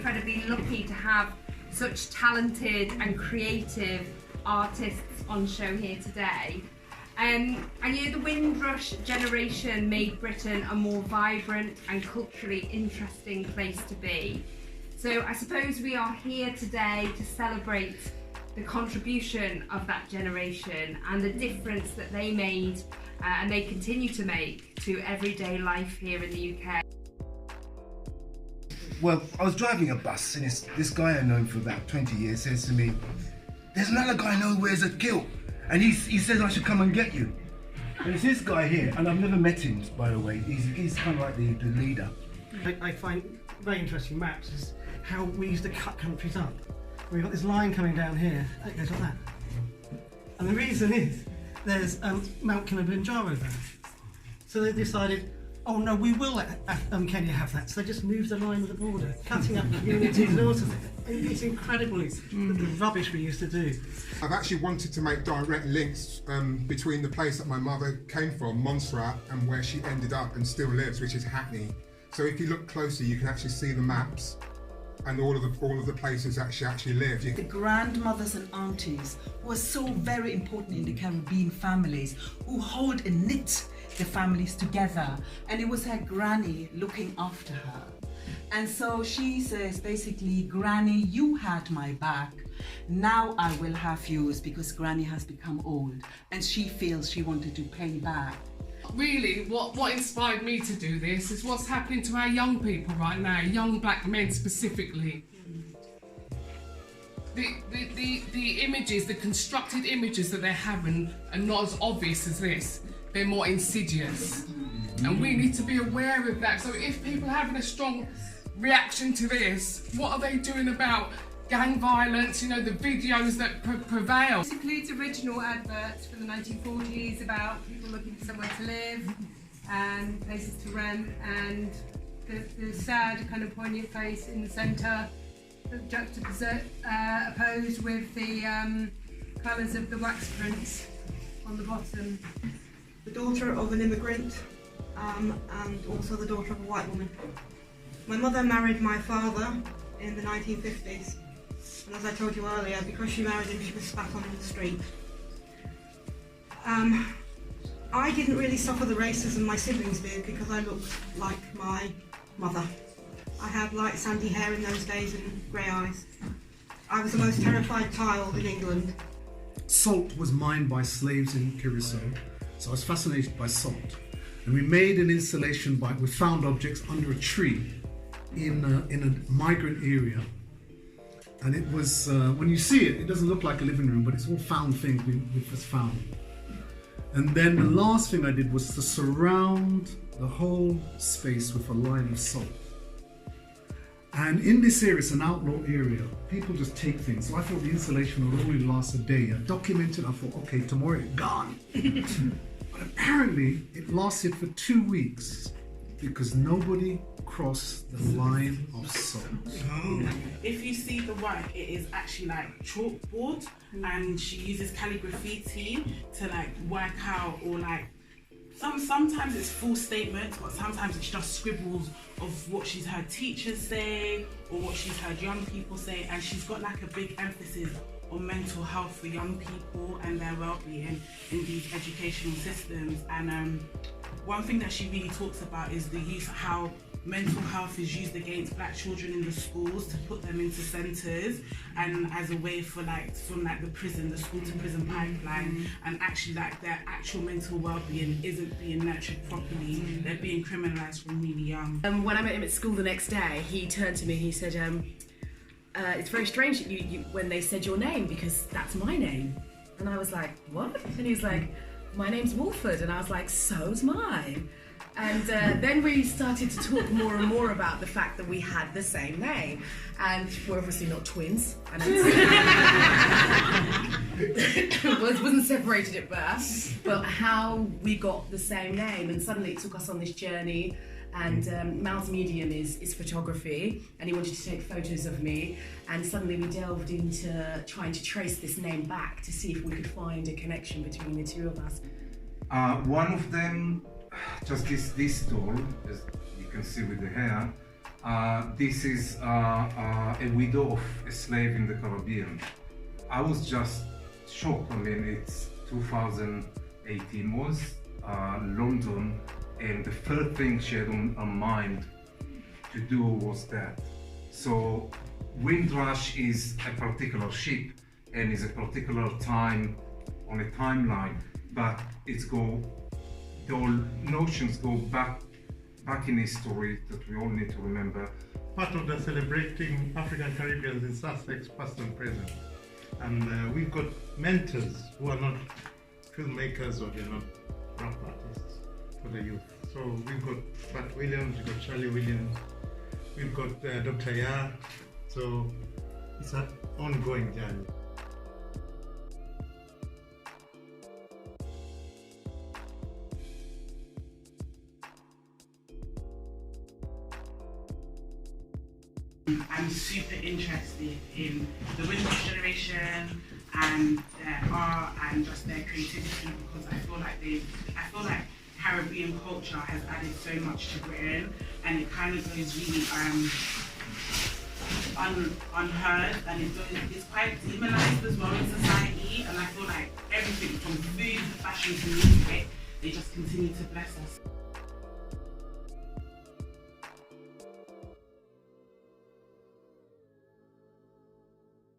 incredibly lucky to have such talented and creative artists on show here today. And you know, the Windrush generation made Britain a more vibrant and culturally interesting place to be. So I suppose we are here today to celebrate the contribution of that generation and the difference that they made and they continue to make to everyday life here in the UK. Well, I was driving a bus and this guy I know for about 20 years says to me, "There's another guy I know who wears a kilt, and he says I should come and get you." And it's this guy here, and I've never met him, by the way. He's kind of like the leader. I find very interesting maps is how we used to cut countries up. We've got this line coming down here, that goes like that. And the reason is, there's Mount Kilimanjaro there. So they decided, oh no, we will let Kenya have that. So they just moved the line of the border, cutting up communities and all sorts of things. It's incredible the rubbish we used to do. I've actually wanted to make direct links between the place that my mother came from, Montserrat, and where she ended up and still lives, which is Hackney. So if you look closely, you can actually see the maps and all of the places that she actually lived. The grandmothers and aunties were so very important in the Caribbean families, who hold and knit the families together, and it was her granny looking after her. And so she says basically, "Granny, you had my back, now I will have yours," because Granny has become old and she feels she wanted to pay back. Really, what inspired me to do this is what's happening to our young people right now, young black men specifically. The images, the constructed images that they're having are not as obvious as this. They're more insidious. And we need to be aware of that. So if people are having a strong reaction to this, what are they doing about gang violence, you know, the videos that prevail? Basically, it's original adverts from the 1940s about people looking for somewhere to live and places to rent, and the sad kind of poignant face in the centre, opposed with the colours of the wax prints on the bottom. The daughter of an immigrant and also the daughter of a white woman. My mother married my father in the 1950s, and as I told you earlier, because she married him, she was spat on in the street. I didn't really suffer the racism my siblings did because I looked like my mother. I had light sandy hair in those days and grey eyes. I was the most terrified child in England. Salt was mined by slaves in Curacao, so I was fascinated by salt. And we made an installation with found objects under a tree in a migrant area. And it was, when you see it, it doesn't look like a living room, but it's all found things we've just found. And then the last thing I did was to surround the whole space with a line of salt. And in this area, it's an outlaw area. People just take things. So I thought the installation would only last a day. I documented, I thought, okay, tomorrow it's gone. But apparently it lasted for 2 weeks because nobody crossed the line of salt. Oh. If you see the work, it is actually like chalkboard, and she uses calligraphy to like work out, or like sometimes it's full statements, but sometimes it's just scribbles of what she's heard teachers say or what she's heard young people say, and she's got like a big emphasis on mental health for young people and their well-being in these educational systems. And one thing that she really talks about is the use of how mental health is used against black children in the schools to put them into centres, and as a way for like from like the prison, the school to prison pipeline, and actually like their actual mental well-being isn't being nurtured properly. They're being criminalised from really young. When I met him at school the next day, he turned to me, he said, it's very strange that you when they said your name, because that's my name. And I was like, what? And he was like, my name's Wolford. And I was like, so's mine. And then we started to talk more and more about the fact that we had the same name. And we're obviously not twins. Wasn't separated at birth, but how we got the same name. And suddenly it took us on this journey. And Mal's medium is photography, and he wanted to take photos of me, and suddenly we delved into trying to trace this name back to see if we could find a connection between the two of us. One of them, just this doll, as you can see with the hair, This is a widow of a slave in the Caribbean. I was just shocked. I mean, it's 2018 was London, and the first thing she had on her mind to do was that. So Windrush is a particular ship and is a particular time on a timeline, but the whole notions go back in history that we all need to remember. Part of the celebrating African Caribbeans in Sussex, past and present. And we've got mentors who are not filmmakers or they're not rap artists for the youth. So we've got Pat Williams, we've got Charlie Williams, we've got Dr. Ya. So it's an ongoing journey. I'm super interested in the Windrush generation and their art and just their creativity, because I feel like Caribbean culture has added so much to Britain, and it kind of goes really unheard, and it's quite demonized as well in society. And I feel like everything from food to fashion to music, they just continue to bless us.